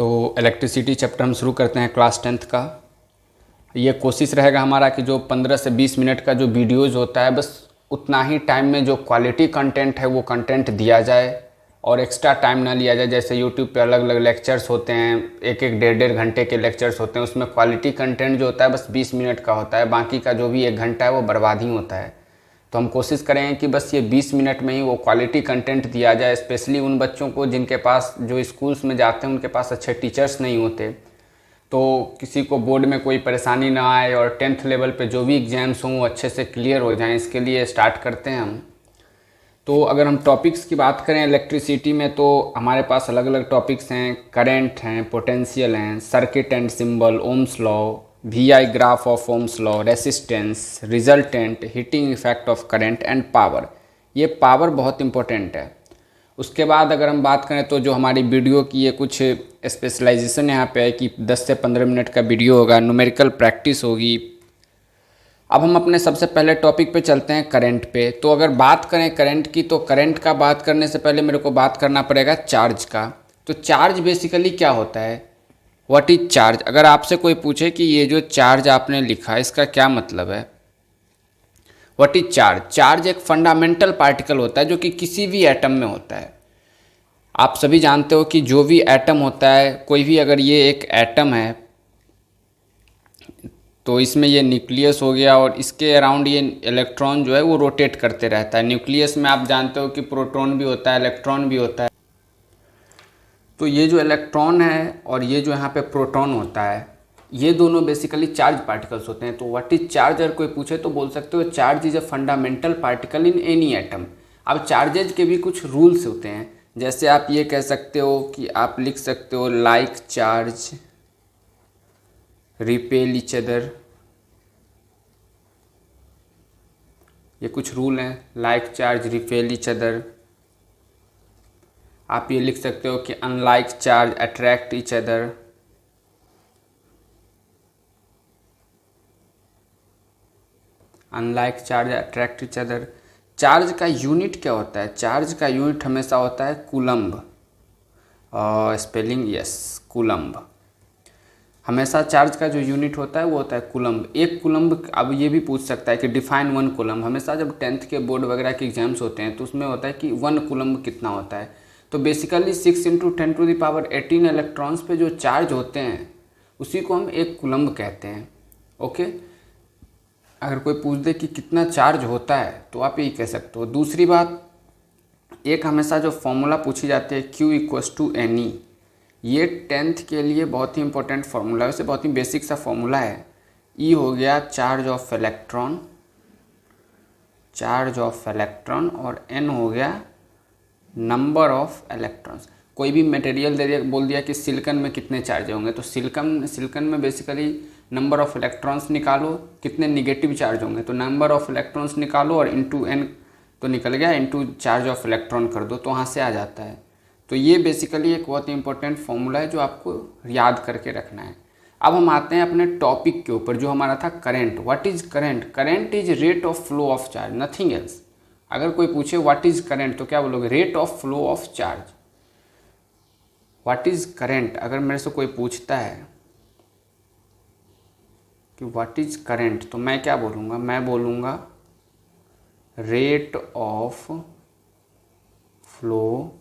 तो electricity chapter हम शुरू करते हैं क्लास 10th का। ये कोशिश रहेगा हमारा कि जो 15 से 20 मिनट का जो वीडियोज़ होता है बस उतना ही टाइम में जो क्वालिटी कंटेंट है वो कंटेंट दिया जाए और एक्स्ट्रा टाइम ना लिया जाए। जैसे यूट्यूब पे अलग अलग लेक्चर्स होते हैं, एक एक डेढ़ घंटे के लेक्चर्स होते हैं, उसमें क्वालिटी कंटेंट जो होता है बस 20 मिनट का होता है, बाकी का जो भी 1 घंटा है वो बर्बाद ही होता है। तो हम कोशिश करेंगे कि बस ये 20 मिनट में ही वो क्वालिटी कंटेंट दिया जाए, स्पेशली उन बच्चों को जिनके पास जो स्कूल्स में जाते हैं उनके पास अच्छे टीचर्स नहीं होते, तो किसी को बोर्ड में कोई परेशानी ना आए और 10th लेवल पे जो भी एग्ज़ाम्स हों वो अच्छे से क्लियर हो जाएं। इसके लिए स्टार्ट करते हैं हम। तो अगर हम टॉपिक्स की बात करें इलेक्ट्रिसिटी में तो हमारे पास अलग अलग टॉपिक्स हैं। करंट हैं, पोटेंशियल हैं, circuit and symbol, Ohm's law, VI graph of Ohm's law, resistance, resultant, heating effect of current and power. ये पावर बहुत इंपॉर्टेंट है। उसके बाद अगर हम बात करें तो जो हमारी वीडियो की ये कुछ स्पेशलाइजेशन यहाँ पे है कि 10 से 15 मिनट का वीडियो होगा, न्यूमेरिकल प्रैक्टिस होगी। अब हम अपने सबसे पहले टॉपिक पे चलते हैं, करंट पे। तो अगर बात करें करंट की तो करंट का बात करने से पहले मेरे को बात करना पड़ेगा चार्ज का। तो चार्ज बेसिकली क्या होता है, व्हाट इज चार्ज। अगर आपसे कोई पूछे कि ये जो चार्ज आपने लिखा है इसका क्या मतलब है, व्हाट इज चार्ज। चार्ज एक फंडामेंटल पार्टिकल होता है जो कि किसी भी एटम में होता है। आप सभी जानते हो कि जो भी एटम होता है, कोई भी, अगर ये एक एटम है तो इसमें ये न्यूक्लियस हो गया और इसके अराउंड ये इलेक्ट्रॉन जो है वो रोटेट करते रहता है। न्यूक्लियस में आप जानते हो कि प्रोटॉन भी होता है, इलेक्ट्रॉन भी होता है। तो ये जो इलेक्ट्रॉन है और ये जो यहाँ पे प्रोटॉन होता है, ये दोनों बेसिकली चार्ज पार्टिकल्स होते हैं। तो व्हाट इज चार्ज अगर कोई पूछे तो बोल सकते हो charge is a fundamental particle in any atom. अब चार्जेज के भी कुछ रूल्स होते हैं। जैसे आप ये कह सकते हो कि आप लिख सकते हो like charge repel each other. ये कुछ रूल हैं, like charge repel each other. आप ये लिख सकते हो कि unlike charge attract each other. Unlike charge attract each other. Charge का यूनिट क्या होता है, चार्ज का यूनिट हमेशा होता है कूलम्ब। Spelling yes, coulomb. हमेशा चार्ज का जो यूनिट होता है वो होता है कूलम्ब। एक कूलम्ब, अब ये भी पूछ सकता है कि डिफाइन 1 कूलम्ब। हमेशा जब 10th के बोर्ड वगैरह के एग्जाम्स होते हैं तो उसमें होता है कि 1 कूलम्ब कितना होता है। तो बेसिकली 6 × 10⁻18 इलेक्ट्रॉन्स पे जो चार्ज होते हैं उसी को हम 1 कूलम्ब कहते हैं। ओके, अगर कोई पूछ दे कि कितना चार्ज होता है तो आप यही कह सकते हो। दूसरी बात, एक हमेशा जो फॉर्मूला पूछी जाती है Q = NE, ये 10th के लिए बहुत ही इंपॉर्टेंट फार्मूला है। वैसे बहुत ही बेसिक सा फॉर्मूला है। E हो गया charge of electron, charge of electron, और N हो गया नंबर ऑफ इलेक्ट्रॉन्स। कोई भी मटेरियल दे दिया, बोल दिया कि सिलिकॉन में कितने चार्ज होंगे, तो सिलिकॉन में बेसिकली नंबर ऑफ इलेक्ट्रॉन्स निकालो, कितने निगेटिव चार्ज होंगे, तो नंबर ऑफ इलेक्ट्रॉन्स निकालो और इंटू N तो निकल गया, इंटू चार्ज ऑफ इलेक्ट्रॉन कर दो तो वहाँ से आ जाता है। तो ये बेसिकली एक बहुत ही इंपॉर्टेंट फॉर्मूला है जो आपको याद करके रखना है। अब हम आते हैं अपने टॉपिक के ऊपर जो हमारा था current. What is current. Current is rate of flow of charge, nothing else. अगर कोई पूछे व्हाट इज करंट तो क्या बोलोगे, rate of flow of charge. What is current, अगर मेरे से कोई पूछता है कि व्हाट इज करंट तो मैं क्या बोलूँगा, मैं बोलूँगा rate of flow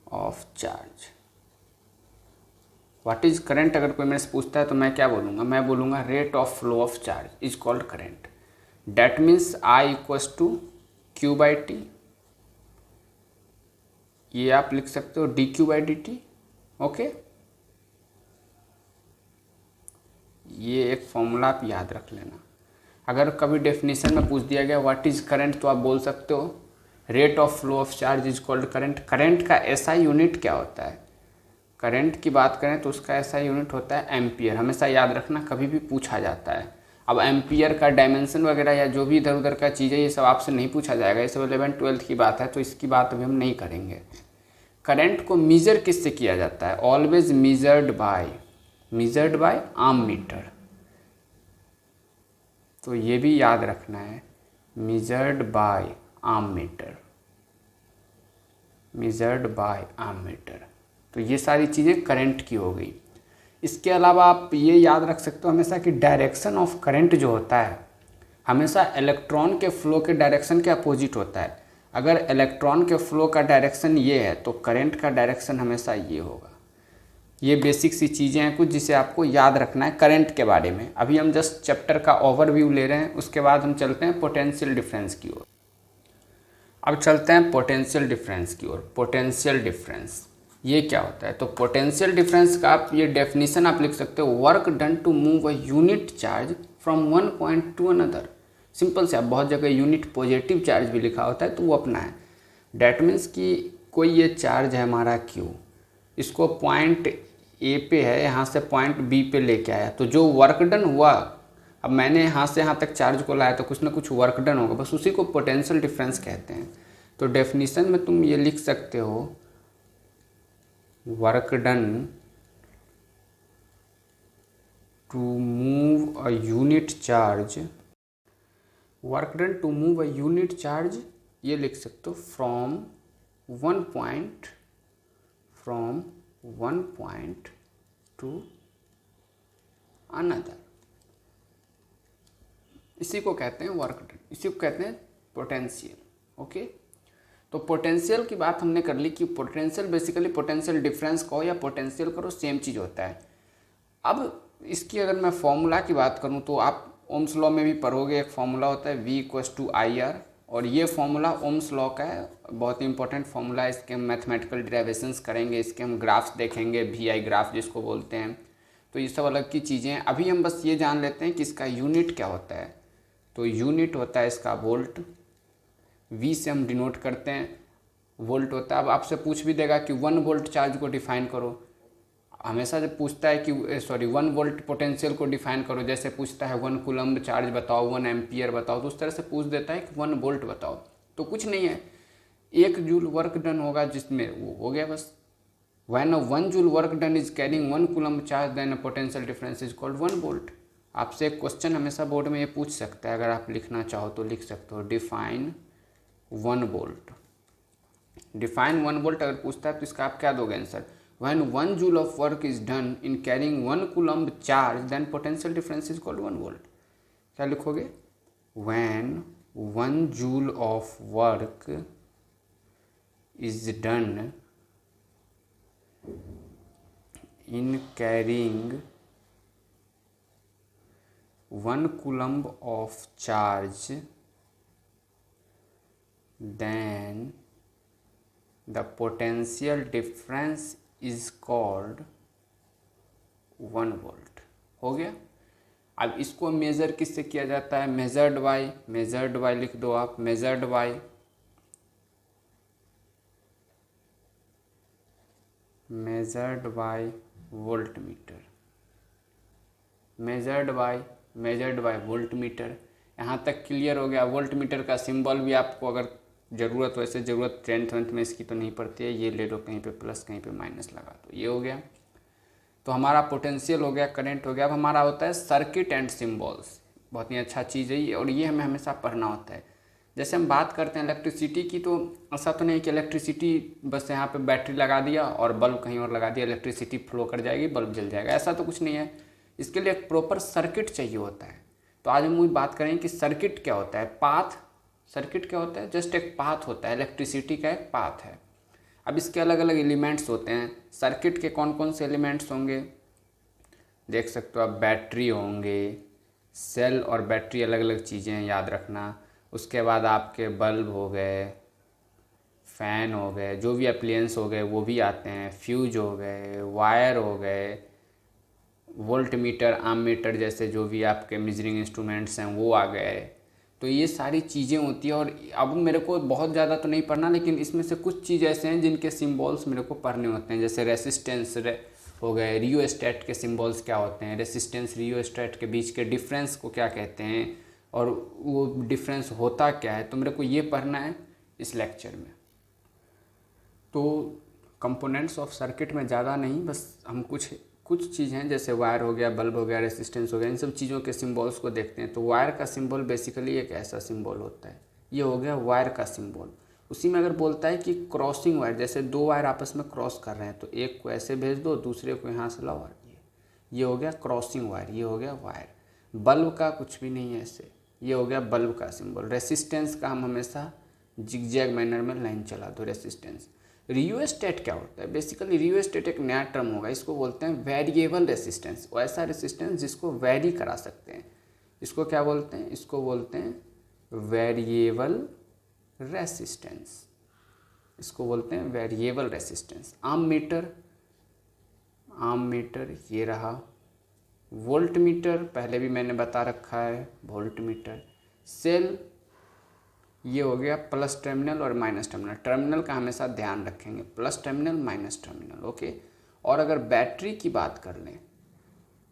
of charge. What is current अगर कोई मेरे से पूछता है तो मैं क्या बोलूँगा, मैं बोलूँगा rate of flow of charge is called current. That means I = Q/T। ये आप लिख सकते हो dQ/dt। ओके, ये एक फॉर्मूला आप याद रख लेना। अगर कभी डेफिनेशन में पूछ दिया गया व्हाट इज करंट तो आप बोल सकते हो rate of flow of charge is called current. Current का SI यूनिट क्या होता है, करंट की बात करें तो उसका SI यूनिट होता है एम्पियर। हमेशा याद रखना, कभी भी पूछा जाता है। अब एम्पियर का डायमेंशन वगैरह या जो भी इधर उधर का चीज़ है ये सब आपसे नहीं पूछा जाएगा, ये सब 11th-12th की बात है, तो इसकी बात अभी हम नहीं करेंगे। करंट को मीज़र किससे किया जाता है, always measured by ammeter. तो ये भी याद रखना है, measured by ammeter, measured by ammeter. तो ये सारी चीज़ें करंट की हो गई। इसके अलावा आप ये याद रख सकते हो हमेशा कि डायरेक्शन ऑफ करंट जो होता है हमेशा इलेक्ट्रॉन के फ्लो के डायरेक्शन के अपोजिट होता है। अगर इलेक्ट्रॉन के फ्लो का डायरेक्शन ये है तो करंट का डायरेक्शन हमेशा ये होगा। ये बेसिक सी चीज़ें हैं कुछ जिसे आपको याद रखना है करंट के बारे में। अभी हम जस्ट चैप्टर का ओवरव्यू ले रहे हैं, उसके बाद हम चलते हैं पोटेंशियल डिफरेंस की ओर। अब चलते हैं पोटेंशियल डिफरेंस की ओर। पोटेंशियल डिफरेंस ये क्या होता है? तो पोटेंशियल डिफरेंस का आप ये डेफिनेशन आप लिख सकते हो, work done to move a unit charge from one point to another. Simple से, आप बहुत जगह यूनिट पॉजिटिव चार्ज भी लिखा होता है तो वो अपना है। डैट मीन्स कि कोई ये चार्ज है हमारा क्यू, इसको पॉइंट ए पे है, यहाँ से पॉइंट बी पे लेके आया, तो जो वर्क डन हुआ, अब मैंने यहाँ से यहाँ तक चार्ज को लाया तो कुछ ना कुछ वर्क डन होगा, बस उसी को पोटेंशियल डिफरेंस कहते हैं। तो डेफिनेशन में तुम ये लिख सकते हो, work done to move a unit charge, work done to move a unit charge, ये लिख सकते हो from one point to another. इसी को कहते हैं वर्क डन, इसी को कहते हैं पोटेंशियल। ओके, तो पोटेंशियल की बात हमने कर ली कि पोटेंशियल बेसिकली पोटेंशियल डिफरेंस कहो या पोटेंशियल करो सेम चीज़ होता है। अब इसकी अगर मैं फॉर्मूला की बात करूं तो आप ओम्स लॉ में भी पढ़ोगे, एक फॉर्मूला होता है V=IR, और ये फॉर्मूला ओम्स लॉ का है, बहुत ही इंपॉर्टेंट फॉर्मूला है। इसके हम मैथमेटिकल डिराइवेशंस करेंगे, इसके हम ग्राफ्स देखेंगे, VI ग्राफ जिसको बोलते हैं। तो ये सब अलग की चीज़ें हैं। अभी हम बस ये जान लेते हैं कि इसका यूनिट क्या होता है। तो यूनिट होता है इसका वोल्ट, V से हम डिनोट करते हैं, वोल्ट होता है। अब आपसे पूछ भी देगा कि 1 वोल्ट चार्ज को डिफाइन करो, हमेशा जब पूछता है कि 1 वोल्ट पोटेंशियल को डिफाइन करो, जैसे पूछता है 1 कूलम्ब चार्ज बताओ, 1 एम्पियर बताओ, तो उस तरह से पूछ देता है कि 1 वोल्ट बताओ, तो कुछ नहीं है, 1 जूल वर्क डन होगा जिसमें वो हो गया बस। When 1 joule work done is carrying 1 coulomb charge then potential difference is called 1 volt. आपसे एक क्वेश्चन हमेशा बोर्ड में ये पूछ सकता है, अगर आप लिखना चाहो तो लिख सकते हो, डिफाइन 1 वोल्ट। डिफाइन 1 वोल्ट अगर पूछता है तो इसका आप क्या दोगे answer? When 1 joule of work is done in carrying 1 coulomb charge, then potential difference is called 1 volt. क्या लिखोगे? When 1 joule of work is done in carrying 1 coulomb of charge, then the potential difference is called 1 volt. हो गया। अब इसको measure किससे किया जाता है? मेजर्ड बाय लिख दो आप, measured by volt meter, measured by volt meter. यहाँ तक क्लियर हो गया। वोल्ट मीटर का सिंबल भी आपको अगर ज़रूरत, वैसे ज़रूरत 10th में इसकी तो नहीं पड़ती है, ये ले लो, कहीं पे प्लस कहीं पे माइनस लगा दो, ये हो गया। तो हमारा पोटेंशियल हो गया, करंट हो गया। अब हमारा होता है सर्किट एंड सिंबल्स, बहुत ही अच्छा चीज़ है ये, और ये हमें हमेशा पढ़ना होता है। जैसे हम बात करते हैं इलेक्ट्रिसिटी की, तो ऐसा तो नहीं कि इलेक्ट्रिसिटी बस यहाँ पे बैटरी लगा दिया और बल्ब कहीं और लगा दिया, इलेक्ट्रिसिटी फ्लो कर जाएगी, बल्ब जल जाएगा, ऐसा तो कुछ नहीं है। इसके लिए एक प्रॉपर सर्किट चाहिए होता है। तो आज हम बात करेंगे कि सर्किट क्या होता है। पाथ, सर्किट क्या होता है? जस्ट एक पाथ होता है, इलेक्ट्रिसिटी का एक पाथ है। अब इसके अलग अलग एलिमेंट्स होते हैं। सर्किट के कौन कौन से एलिमेंट्स होंगे देख सकते हो आप, बैटरी होंगे, सेल और बैटरी अलग अलग चीज़ें हैं, याद रखना। उसके बाद आपके बल्ब हो गए, फ़ैन हो गए, जो भी अप्लायंस हो गए वो भी आते हैं, फ्यूज हो गए, वायर हो गए, वोल्ट मीटर, आम मीटर जैसे जो भी आपके मेजरिंग इंस्ट्रूमेंट्स हैं वो आ गए। तो ये सारी चीज़ें होती हैं। और अब मेरे को बहुत ज़्यादा तो नहीं पढ़ना, लेकिन इसमें से कुछ चीज़ ऐसे हैं जिनके सिंबल्स मेरे को पढ़ने होते हैं, जैसे रेसिस्टेंस हो गए, रियोस्टेट के सिंबल्स क्या होते हैं, रेसिस्टेंस रियोस्टेट के बीच के डिफरेंस को क्या कहते हैं, और वो डिफरेंस होता क्या है, तो मेरे को ये पढ़ना है इस लेक्चर में। तो कंपोनेंट्स ऑफ सर्किट में ज़्यादा नहीं, बस हम कुछ चीज़ हैं जैसे वायर हो गया, बल्ब हो गया, रेसिस्टेंस हो गया, इन सब चीज़ों के सिंबल्स को देखते हैं। तो वायर का सिंबल बेसिकली एक ऐसा सिंबल होता है, ये हो गया वायर का सिंबल। उसी में अगर बोलता है कि क्रॉसिंग वायर, जैसे दो वायर आपस में क्रॉस कर रहे हैं तो एक को ऐसे भेज दो, दूसरे को यहाँ से लाओ, और ये हो गया क्रॉसिंग वायर, ये हो गया वायर। बल्ब का कुछ भी नहीं है ऐसे, ये हो गया बल्ब का सिंबल। रेसिस्टेंस का हम हमेशा जिगजैग मैनर में लाइन चला दो, रेसिस्टेंस। रियोस्टेट क्या होता है? बेसिकली रियोस्टेट एक नया टर्म होगा, इसको बोलते हैं वेरिएबल रेसिस्टेंस। ऐसा रेसिस्टेंस जिसको वेरी करा सकते हैं, इसको क्या बोलते हैं? इसको बोलते हैं वेरिएबल रेसिस्टेंस, इसको बोलते हैं वेरिएबल रेसिस्टेंस। आम मीटर ये रहा। वोल्ट मीटर पहले भी मैंने बता रखा है, वोल्ट मीटर। सेल ये हो गया प्लस टर्मिनल और माइनस टर्मिनल। टर्मिनल का हमेशा ध्यान रखेंगे, plus terminal minus terminal, okay. और अगर बैटरी की बात कर लें,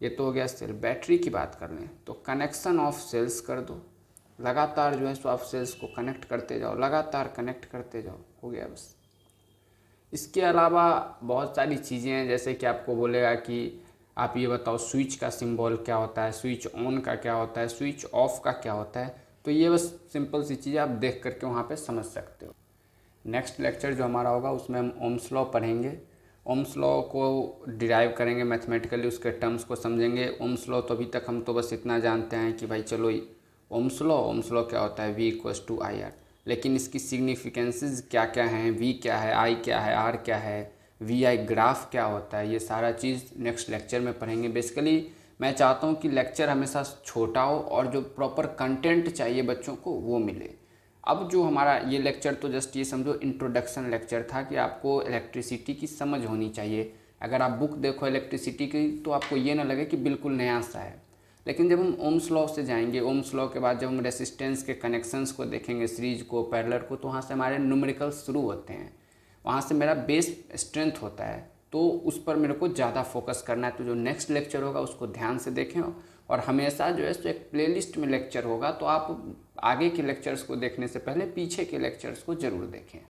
ये तो हो गया सेल। बैटरी की बात कर लें तो कनेक्शन ऑफ सेल्स कर दो, लगातार जो है सो आप सेल्स को कनेक्ट करते जाओ, लगातार कनेक्ट करते जाओ, हो गया बस। इसके अलावा बहुत सारी चीज़ें हैं, जैसे कि आपको बोलेगा कि आप ये बताओ स्विच का सिंबल क्या होता है, स्विच ऑन का क्या होता है, स्विच ऑफ का क्या होता है। तो ये बस सिंपल सी चीज़ें आप देख करके वहाँ पे समझ सकते हो। नेक्स्ट लेक्चर जो हमारा होगा उसमें हम ओम्स लॉ पढ़ेंगे, ओम्स लॉ को डिराइव करेंगे मैथमेटिकली, उसके टर्म्स को समझेंगे। ओम्स लॉ तो अभी तक हम तो बस इतना जानते हैं कि भाई चलो ओम्स लॉ क्या होता है, V=IR। लेकिन इसकी सिग्निफिकेंसेस क्या क्या हैं, V क्या है, I क्या है, R क्या है, VI ग्राफ क्या होता है, ये सारा चीज़ नेक्स्ट लेक्चर में पढ़ेंगे। बेसिकली मैं चाहता हूँ कि लेक्चर हमेशा छोटा हो और जो प्रॉपर कंटेंट चाहिए बच्चों को वो मिले। अब जो हमारा ये लेक्चर तो जस्ट ये समझो इंट्रोडक्शन लेक्चर था कि आपको इलेक्ट्रिसिटी की समझ होनी चाहिए। अगर आप बुक देखो इलेक्ट्रिसिटी की तो आपको ये ना लगे कि बिल्कुल नया सा है। लेकिन जब हम ओम्स लॉ से जाएंगे, ओम्स लॉ के बाद जब हम रेसिस्टेंस के कनेक्शंस को देखेंगे, सीरीज को, पैरेलल को, तो वहाँ से हमारे न्यूमेरिकल्स शुरू होते हैं, वहाँ से मेरा बेस स्ट्रेंथ होता है, तो उस पर मेरे को ज़्यादा फोकस करना है। तो जो नेक्स्ट लेक्चर होगा उसको ध्यान से देखें, और हमेशा जो है सो एक प्लेलिस्ट में लेक्चर होगा, तो आप आगे के लेक्चर्स को देखने से पहले पीछे के लेक्चर्स को ज़रूर देखें।